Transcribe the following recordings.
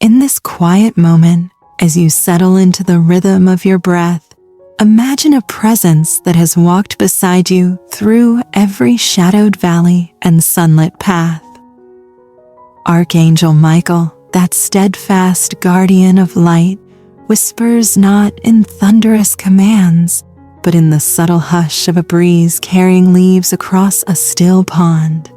In this quiet moment, as you settle into the rhythm of your breath, imagine a presence that has walked beside you through every shadowed valley and sunlit path. Archangel Michael, that steadfast guardian of light, whispers not in thunderous commands, but in the subtle hush of a breeze carrying leaves across a still pond.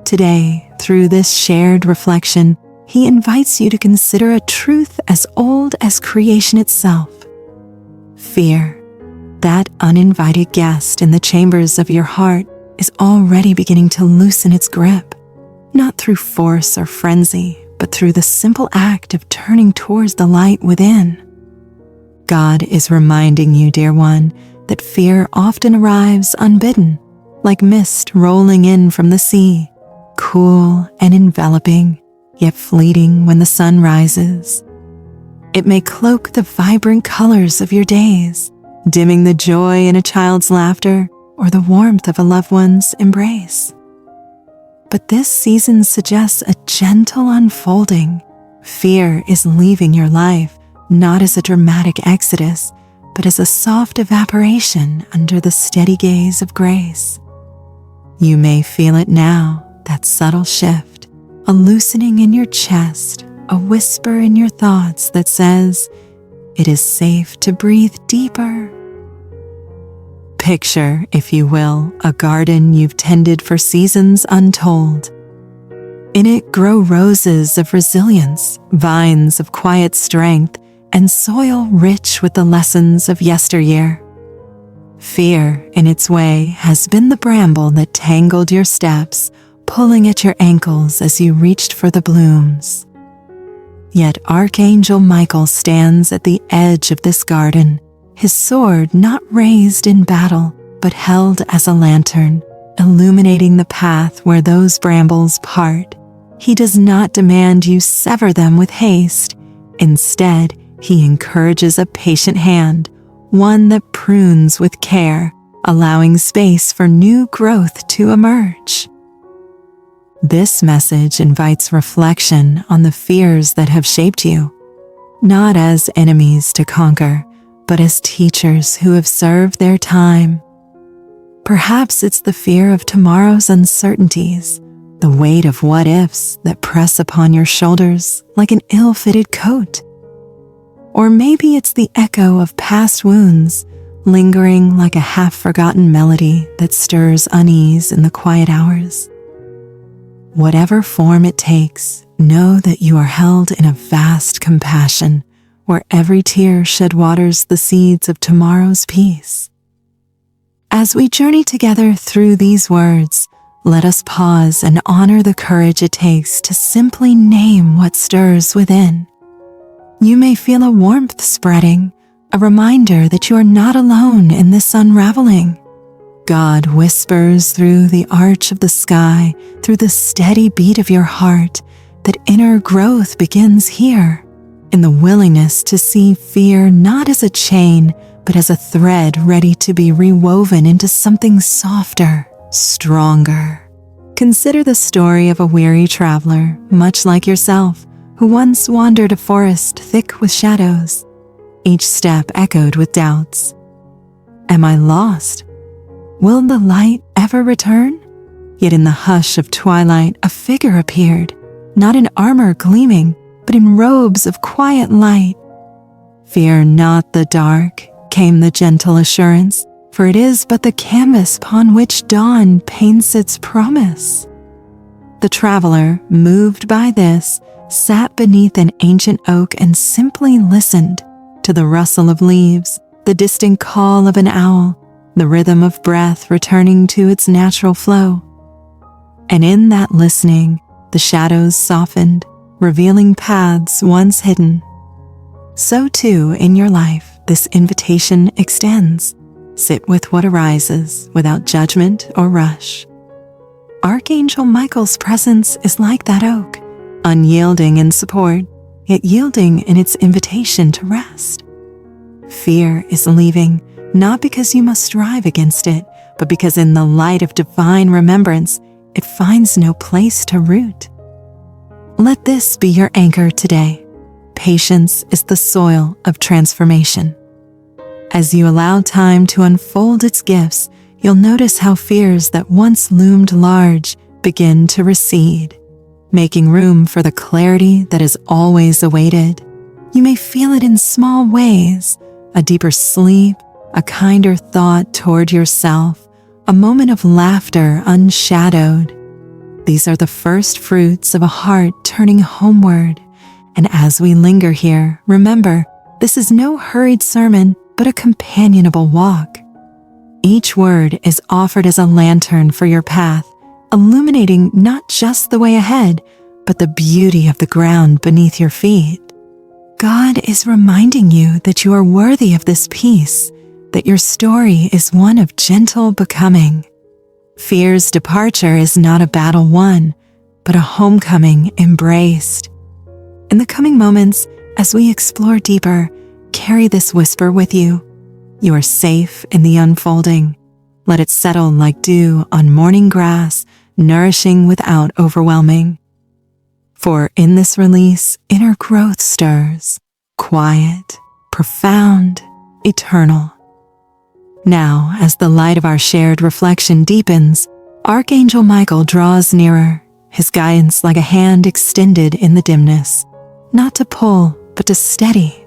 Today, through this shared reflection, he invites you to consider a truth as old as creation itself. Fear, that uninvited guest in the chambers of your heart, is already beginning to loosen its grip, not through force or frenzy, but through the simple act of turning towards the light within. God is reminding you, dear one, that fear often arrives unbidden, like mist rolling in from the sea, cool and enveloping, yet fleeting when the sun rises. It may cloak the vibrant colors of your days, dimming the joy in a child's laughter or the warmth of a loved one's embrace. But this season suggests a gentle unfolding. Fear is leaving your life, not as a dramatic exodus, but as a soft evaporation under the steady gaze of grace. You may feel it now, that subtle shift, a loosening in your chest, a whisper in your thoughts that says, "It is safe to breathe deeper." Picture, if you will, a garden you've tended for seasons untold. In it grow roses of resilience, vines of quiet strength, and soil rich with the lessons of yesteryear. Fear, in its way, has been the bramble that tangled your steps, pulling at your ankles as you reached for the blooms. Yet Archangel Michael stands at the edge of this garden, his sword not raised in battle, but held as a lantern, illuminating the path where those brambles part. He does not demand you sever them with haste. Instead, he encourages a patient hand, one that prunes with care, allowing space for new growth to emerge. This message invites reflection on the fears that have shaped you, not as enemies to conquer, but as teachers who have served their time. Perhaps it's the fear of tomorrow's uncertainties, the weight of what-ifs that press upon your shoulders like an ill-fitted coat. Or maybe it's the echo of past wounds, lingering like a half-forgotten melody that stirs unease in the quiet hours. Whatever form it takes, know that you are held in a vast compassion where every tear shed waters the seeds of tomorrow's peace. As we journey together through these words, let us pause and honor the courage it takes to simply name what stirs within. You may feel a warmth spreading, a reminder that you are not alone in this unraveling. God whispers through the arch of the sky, through the steady beat of your heart, that inner growth begins here, in the willingness to see fear not as a chain, but as a thread ready to be rewoven into something softer, stronger. Consider the story of a weary traveler, much like yourself, who once wandered a forest thick with shadows. Each step echoed with doubts. Am I lost? Will the light ever return? Yet in the hush of twilight, a figure appeared, not in armor gleaming, but in robes of quiet light. Fear not the dark, came the gentle assurance, for it is but the canvas upon which dawn paints its promise. The traveler, moved by this, sat beneath an ancient oak and simply listened to the rustle of leaves, the distant call of an owl, the rhythm of breath returning to its natural flow. And in that listening, the shadows softened, revealing paths once hidden. So too, in your life, this invitation extends. Sit with what arises without judgment or rush. Archangel Michael's presence is like that oak, unyielding in support, yet yielding in its invitation to rest. Fear is leaving, not because you must strive against it, but because in the light of divine remembrance, it finds no place to root. Let this be your anchor today. Patience is the soil of transformation. As you allow time to unfold its gifts, you'll notice how fears that once loomed large begin to recede, making room for the clarity that is always awaited. You may feel it in small ways: a deeper sleep, a kinder thought toward yourself, a moment of laughter unshadowed. These are the first fruits of a heart turning homeward. And as we linger here, remember, this is no hurried sermon, but a companionable walk. Each word is offered as a lantern for your path, illuminating not just the way ahead, but the beauty of the ground beneath your feet. God is reminding you that you are worthy of this peace, that your story is one of gentle becoming. Fear's departure is not a battle won, but a homecoming embraced. In the coming moments, as we explore deeper, carry this whisper with you. You are safe in the unfolding. Let it settle like dew on morning grass, nourishing without overwhelming. For in this release, inner growth stirs, quiet, profound, eternal. Now, as the light of our shared reflection deepens, Archangel Michael draws nearer, his guidance like a hand extended in the dimness, not to pull, but to steady.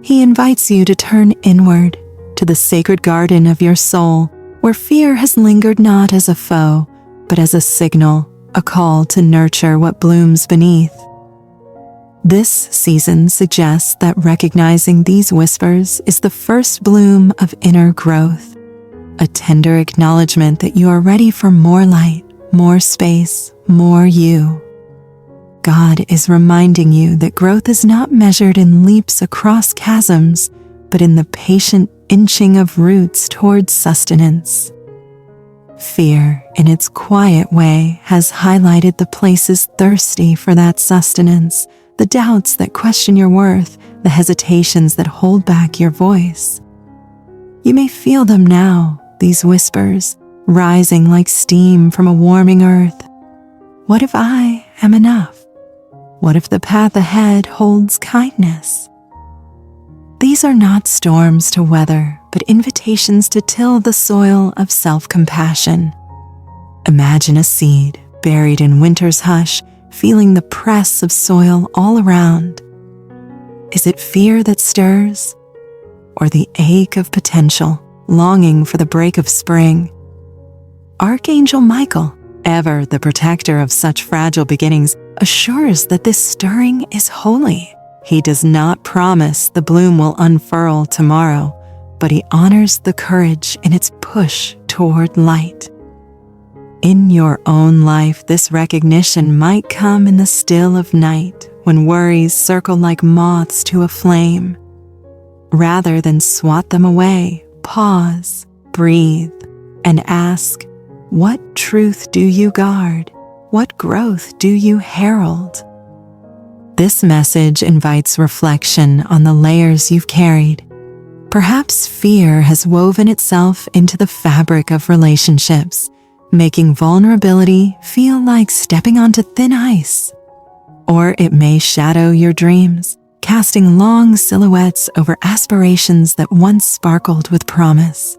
He invites you to turn inward, to the sacred garden of your soul, where fear has lingered not as a foe, but as a signal, a call to nurture what blooms beneath. This season suggests that recognizing these whispers is the first bloom of inner growth, a tender acknowledgement that you are ready for more light, more space, more you. God is reminding you that growth is not measured in leaps across chasms, but in the patient inching of roots towards sustenance. Fear, in its quiet way, has highlighted the places thirsty for that sustenance, the doubts that question your worth, the hesitations that hold back your voice. You may feel them now, these whispers, rising like steam from a warming earth. What if I am enough? What if the path ahead holds kindness? These are not storms to weather, but invitations to till the soil of self-compassion. Imagine a seed buried in winter's hush, feeling the press of soil all around. Is it fear that stirs, or the ache of potential, longing for the break of spring? Archangel Michael, ever the protector of such fragile beginnings, assures that this stirring is holy. He does not promise the bloom will unfurl tomorrow, but he honors the courage in its push toward light. In your own life, this recognition might come in the still of night, when worries circle like moths to a flame. Rather than swat them away, pause, breathe, and ask, what truth do you guard? What growth do you herald? This message invites reflection on the layers you've carried. Perhaps fear has woven itself into the fabric of relationships, making vulnerability feel like stepping onto thin ice. Or it may shadow your dreams, casting long silhouettes over aspirations that once sparkled with promise.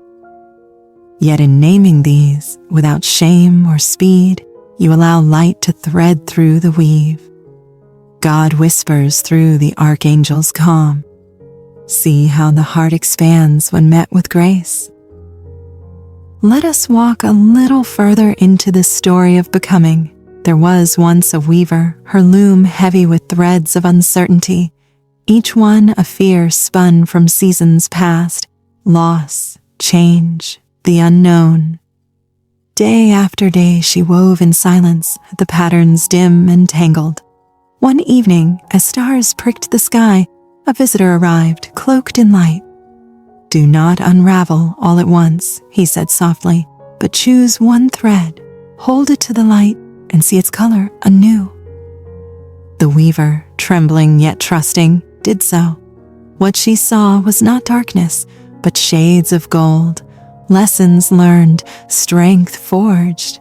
Yet in naming these, without shame or speed, you allow light to thread through the weave. God whispers through the archangel's calm. See how the heart expands when met with grace. Let us walk a little further into this story of becoming. There was once a weaver, her loom heavy with threads of uncertainty, each one a fear spun from seasons past, loss, change, the unknown. Day after day she wove in silence, the patterns dim and tangled. One evening, as stars pricked the sky, a visitor arrived, cloaked in light. Do not unravel all at once, he said softly, but choose one thread, hold it to the light, and see its color anew. The weaver, trembling yet trusting, did so. What she saw was not darkness, but shades of gold, lessons learned, strength forged.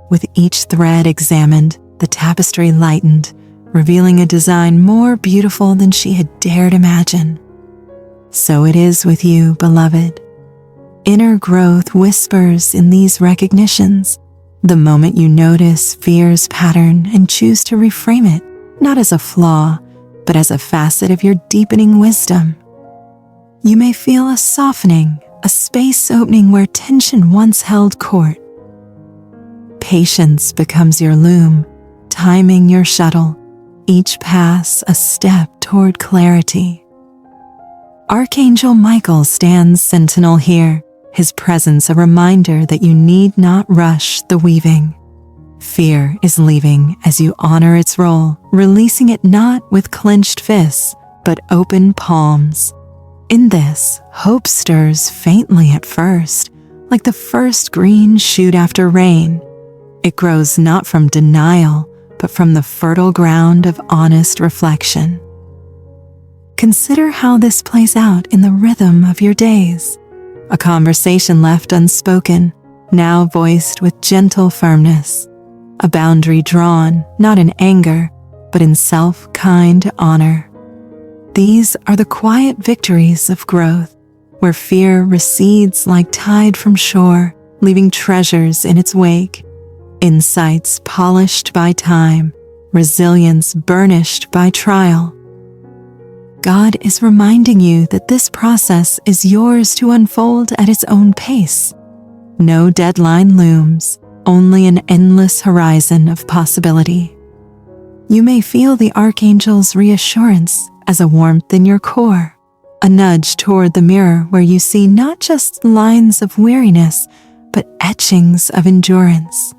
With each thread examined, the tapestry lightened, revealing a design more beautiful than she had dared imagine. So it is with you, beloved. Inner growth whispers in these recognitions, the moment you notice fear's pattern and choose to reframe it, not as a flaw, but as a facet of your deepening wisdom. You may feel a softening, a space opening where tension once held court. Patience becomes your loom, timing your shuttle, each pass a step toward clarity. Archangel Michael stands sentinel here, his presence a reminder that you need not rush the weaving. Fear is leaving as you honor its role, releasing it not with clenched fists, but open palms. In this, hope stirs faintly at first, like the first green shoot after rain. It grows not from denial, but from the fertile ground of honest reflection. Consider how this plays out in the rhythm of your days. A conversation left unspoken, now voiced with gentle firmness. A boundary drawn, not in anger, but in self-kind honor. These are the quiet victories of growth, where fear recedes like tide from shore, leaving treasures in its wake. Insights polished by time, resilience burnished by trial. God is reminding you that this process is yours to unfold at its own pace. No deadline looms, only an endless horizon of possibility. You may feel the Archangel's reassurance as a warmth in your core, a nudge toward the mirror where you see not just lines of weariness, but etchings of endurance.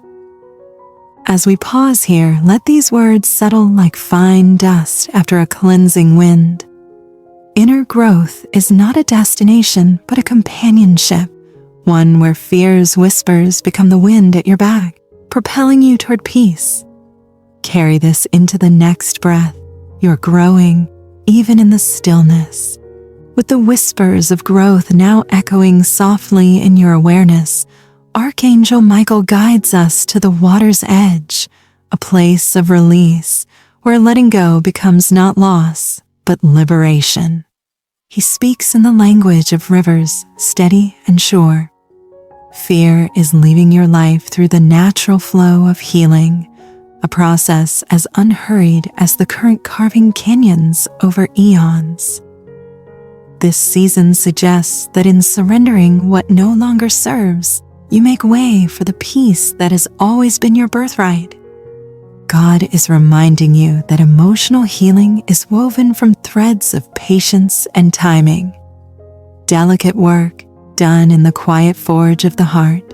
As we pause here, let these words settle like fine dust after a cleansing wind. Inner growth is not a destination, but a companionship, one where fear's whispers become the wind at your back, propelling you toward peace. Carry this into the next breath. You're growing, even in the stillness. With the whispers of growth now echoing softly in your awareness, Archangel Michael guides us to the water's edge, a place of release, where letting go becomes not loss, but liberation. He speaks in the language of rivers, steady and sure. Fear is leaving your life through the natural flow of healing, a process as unhurried as the current carving canyons over eons. This season suggests that in surrendering what no longer serves, you make way for the peace that has always been your birthright. God is reminding you that emotional healing is woven from threads of patience and timing. Delicate work done in the quiet forge of the heart.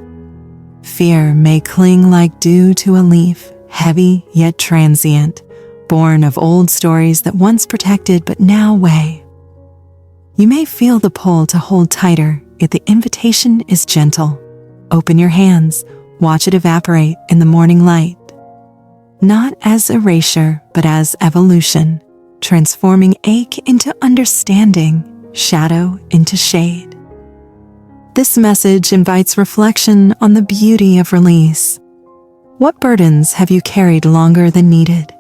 Fear may cling like dew to a leaf, heavy yet transient, born of old stories that once protected but now weigh. You may feel the pull to hold tighter, yet the invitation is gentle. Open your hands, watch it evaporate in the morning light. Not as erasure, but as evolution, transforming ache into understanding, shadow into shade. This message invites reflection on the beauty of release. What burdens have you carried longer than needed?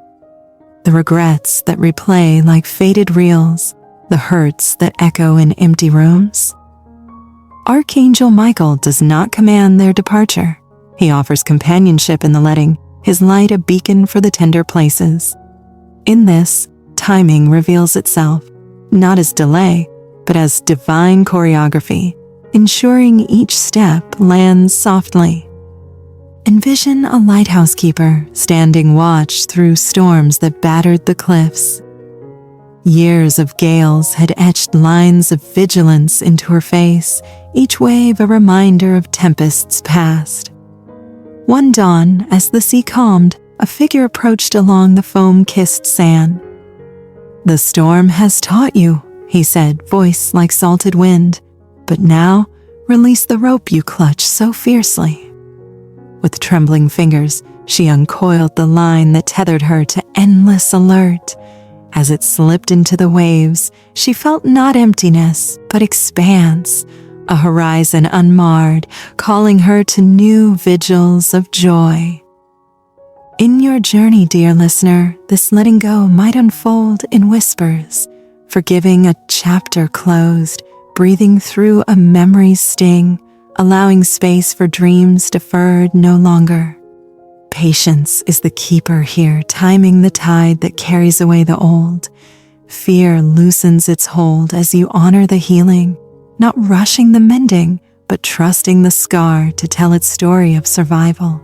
The regrets that replay like faded reels, the hurts that echo in empty rooms? Archangel Michael does not command their departure. He offers companionship in the letting, his light a beacon for the tender places. In this, timing reveals itself, not as delay, but as divine choreography, ensuring each step lands softly. Envision a lighthouse keeper standing watch through storms that battered the cliffs. Years of gales had etched lines of vigilance into her face, each wave a reminder of tempests past. One dawn, as the sea calmed, a figure approached along the foam-kissed sand. "The storm has taught you," he said, voice like salted wind, "but now release the rope you clutch so fiercely." With trembling fingers, she uncoiled the line that tethered her to endless alert. As it slipped into the waves, she felt not emptiness, but expanse, a horizon unmarred, calling her to new vigils of joy. In your journey, dear listener, this letting go might unfold in whispers, forgiving a chapter closed, breathing through a memory's sting, allowing space for dreams deferred no longer. Patience is the keeper here, timing the tide that carries away the old. Fear loosens its hold as you honor the healing, not rushing the mending, but trusting the scar to tell its story of survival.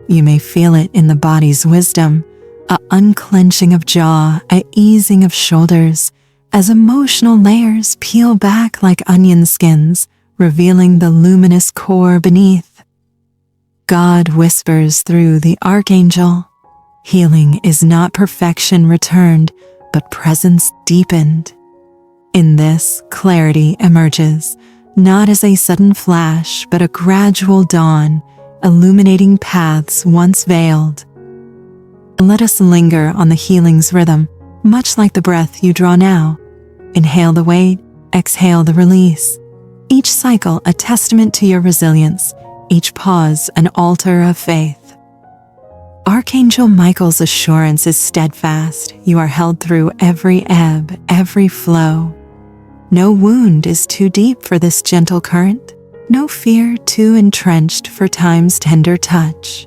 You may feel it in the body's wisdom, a unclenching of jaw, a easing of shoulders, as emotional layers peel back like onion skins, revealing the luminous core beneath. God whispers through the Archangel, healing is not perfection returned, but presence deepened. In this, clarity emerges, not as a sudden flash, but a gradual dawn, illuminating paths once veiled. Let us linger on the healing's rhythm, much like the breath you draw now. Inhale the weight, exhale the release. Each cycle a testament to your resilience, each pause an altar of faith. Archangel Michael's assurance is steadfast. You are held through every ebb, every flow. No wound is too deep for this gentle current, no fear too entrenched for time's tender touch.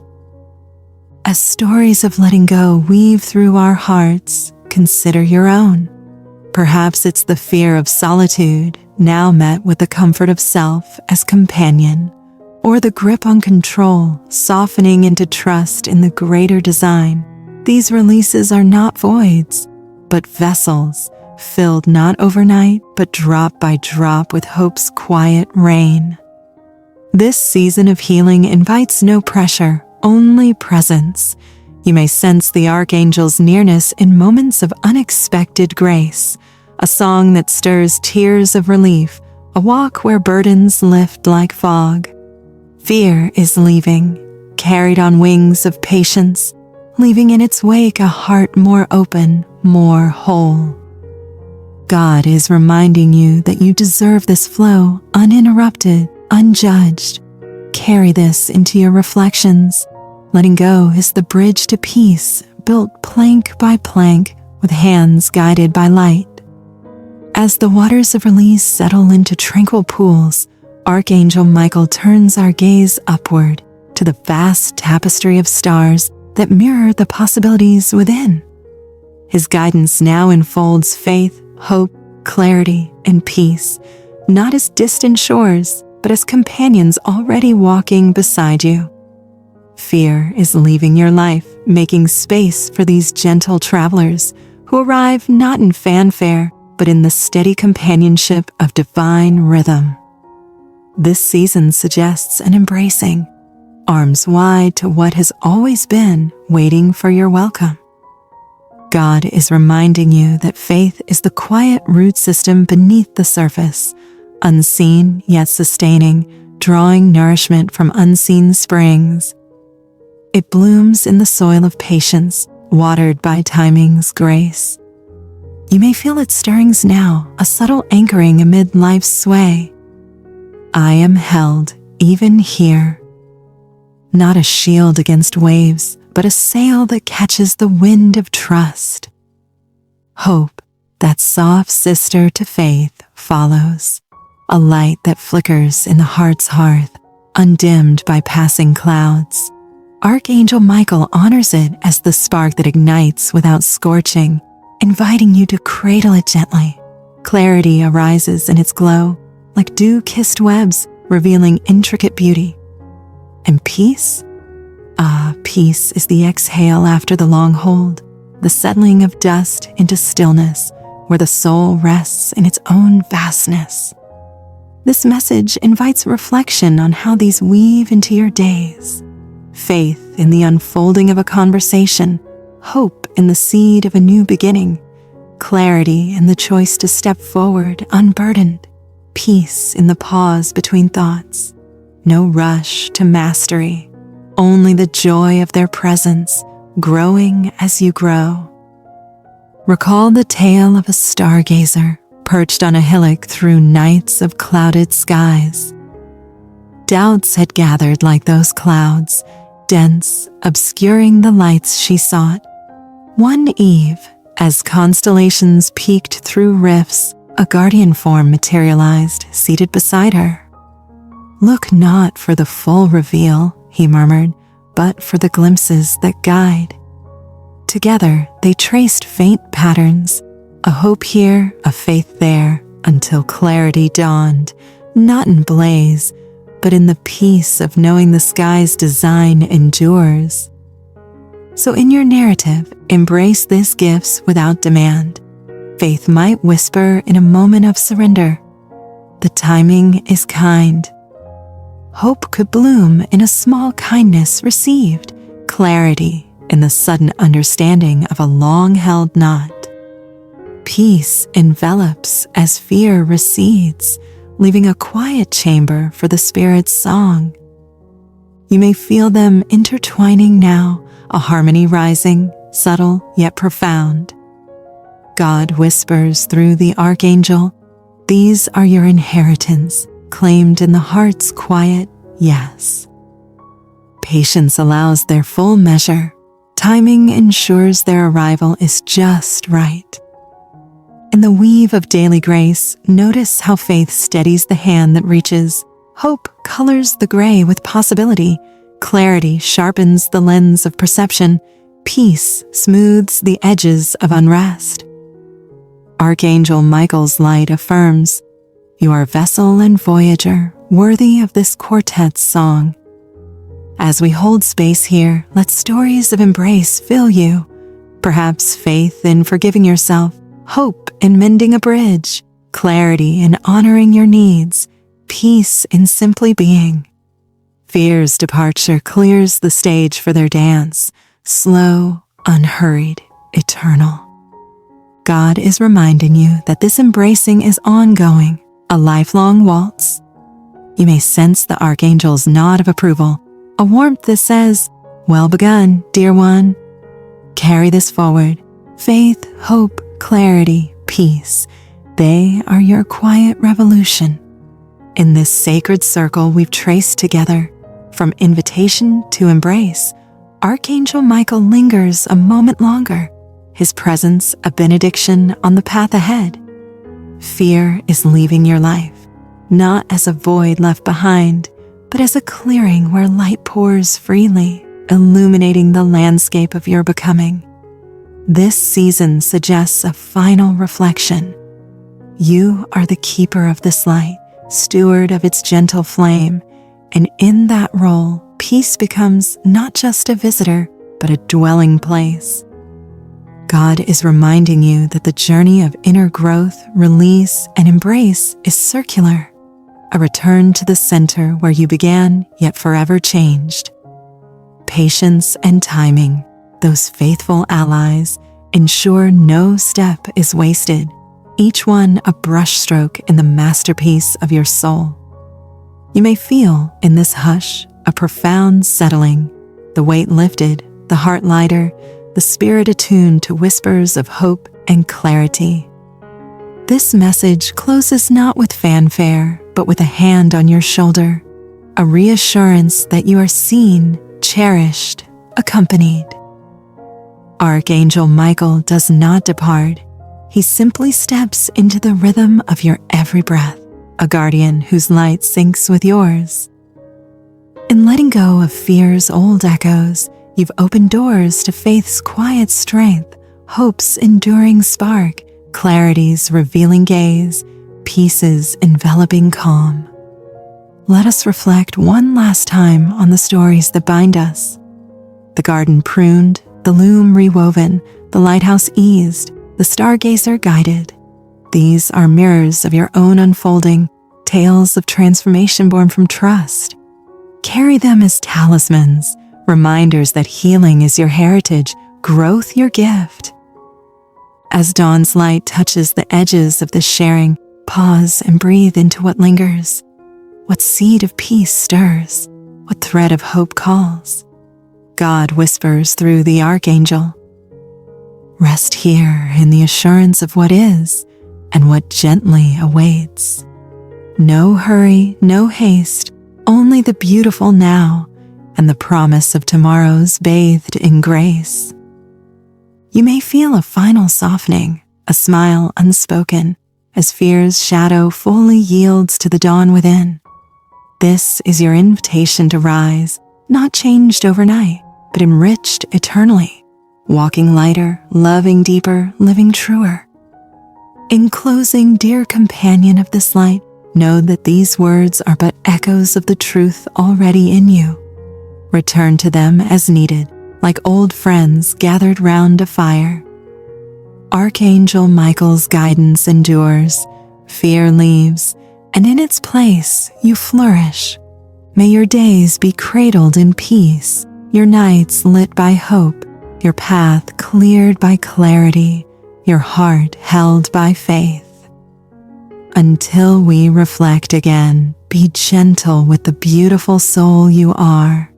As stories of letting go weave through our hearts, consider your own. Perhaps it's the fear of solitude, now met with the comfort of self as companion, or the grip on control, softening into trust in the greater design. These releases are not voids, but vessels, filled not overnight, but drop by drop with hope's quiet rain. This season of healing invites no pressure, only presence. You may sense the Archangel's nearness in moments of unexpected grace, a song that stirs tears of relief, a walk where burdens lift like fog. Fear is leaving, carried on wings of patience, leaving in its wake a heart more open, more whole. God is reminding you that you deserve this flow, uninterrupted, unjudged. Carry this into your reflections. Letting go is the bridge to peace, built plank by plank, with hands guided by light. As the waters of release settle into tranquil pools, Archangel Michael turns our gaze upward to the vast tapestry of stars that mirror the possibilities within. His guidance now enfolds faith, hope, clarity, and peace, not as distant shores, but as companions already walking beside you. Fear is leaving your life, making space for these gentle travelers who arrive not in fanfare, but in the steady companionship of divine rhythm. This season suggests an embracing, arms wide to what has always been waiting for your welcome. God is reminding you that faith is the quiet root system beneath the surface, unseen yet sustaining, drawing nourishment from unseen springs. It blooms in the soil of patience, watered by timing's grace. You may feel its stirrings now, a subtle anchoring amid life's sway. I am held, even here. Not a shield against waves, but a sail that catches the wind of trust. Hope, that soft sister to faith, follows, a light that flickers in the heart's hearth, undimmed by passing clouds. Archangel Michael honors it as the spark that ignites without scorching, inviting you to cradle it gently. Clarity arises in its glow, like dew-kissed webs, revealing intricate beauty. And peace? Peace is the exhale after the long hold, the settling of dust into stillness, where the soul rests in its own vastness. This message invites reflection on how these weave into your days. Faith in the unfolding of a conversation, hope in the seed of a new beginning, clarity in the choice to step forward unburdened, peace in the pause between thoughts. No rush to mastery, only the joy of their presence, growing as you grow. Recall the tale of a stargazer perched on a hillock through nights of clouded skies. Doubts had gathered like those clouds, dense, obscuring the lights she sought. One eve, as constellations peeked through rifts, a guardian form materialized, seated beside her. "Look not for the full reveal," he murmured, "but for the glimpses that guide." Together, they traced faint patterns, a hope here, a faith there, until clarity dawned, not in blaze, but in the peace of knowing the sky's design endures. So in your narrative, embrace these gifts without demand. Faith might whisper in a moment of surrender. The timing is kind. Hope could bloom in a small kindness received, clarity in the sudden understanding of a long-held knot. Peace envelops as fear recedes, leaving a quiet chamber for the Spirit's song. You may feel them intertwining now, a harmony rising, subtle yet profound. God whispers through the Archangel, "These are your inheritance, claimed in the heart's quiet yes." Patience allows their full measure. Timing ensures their arrival is just right. In the weave of daily grace, notice how faith steadies the hand that reaches. Hope colors the gray with possibility. Clarity sharpens the lens of perception. Peace smooths the edges of unrest. Archangel Michael's light affirms, "You are vessel and voyager, worthy of this quartet's song." As we hold space here, let stories of embrace fill you. Perhaps faith in forgiving yourself, hope in mending a bridge, clarity in honoring your needs, peace in simply being. Fear's departure clears the stage for their dance, slow, unhurried, eternal. God is reminding you that this embracing is ongoing, a lifelong waltz. You may sense the Archangel's nod of approval, a warmth that says, "Well begun, dear one." Carry this forward. Faith, hope, clarity, peace. They are your quiet revolution. In this sacred circle we've traced together, from invitation to embrace, Archangel Michael lingers a moment longer, his presence a benediction on the path ahead. Fear is leaving your life, not as a void left behind, but as a clearing where light pours freely, illuminating the landscape of your becoming. This season suggests a final reflection. You are the keeper of this light, steward of its gentle flame, and in that role, peace becomes not just a visitor, but a dwelling place. God is reminding you that the journey of inner growth, release, and embrace is circular, a return to the center where you began, yet forever changed. Patience and timing, those faithful allies, ensure no step is wasted, each one a brushstroke in the masterpiece of your soul. You may feel in this hush a profound settling, the weight lifted, the heart lighter, the spirit attuned to whispers of hope and clarity. This message closes not with fanfare, but with a hand on your shoulder, a reassurance that you are seen, cherished, accompanied. Archangel Michael does not depart. He simply steps into the rhythm of your every breath, a guardian whose light syncs with yours. In letting go of fear's old echoes, you've opened doors to faith's quiet strength, hope's enduring spark, clarity's revealing gaze, peace's enveloping calm. Let us reflect one last time on the stories that bind us. The garden pruned, the loom rewoven, the lighthouse eased, the stargazer guided. These are mirrors of your own unfolding, tales of transformation born from trust. Carry them as talismans, reminders that healing is your heritage, growth your gift. As dawn's light touches the edges of this sharing, pause and breathe into what lingers. What seed of peace stirs? What thread of hope calls? God whispers through the Archangel. Rest here in the assurance of what is and what gently awaits. No hurry, no haste, only the beautiful now, and the promise of tomorrows bathed in grace. You may feel a final softening, a smile unspoken, as fear's shadow fully yields to the dawn within. This is your invitation to rise, not changed overnight, but enriched eternally, walking lighter, loving deeper, living truer. In closing, dear companion of this light, know that these words are but echoes of the truth already in you. Return to them as needed, like old friends gathered round a fire. Archangel Michael's guidance endures, fear leaves, and in its place you flourish. May your days be cradled in peace, your nights lit by hope, your path cleared by clarity, your heart held by faith. Until we reflect again, be gentle with the beautiful soul you are.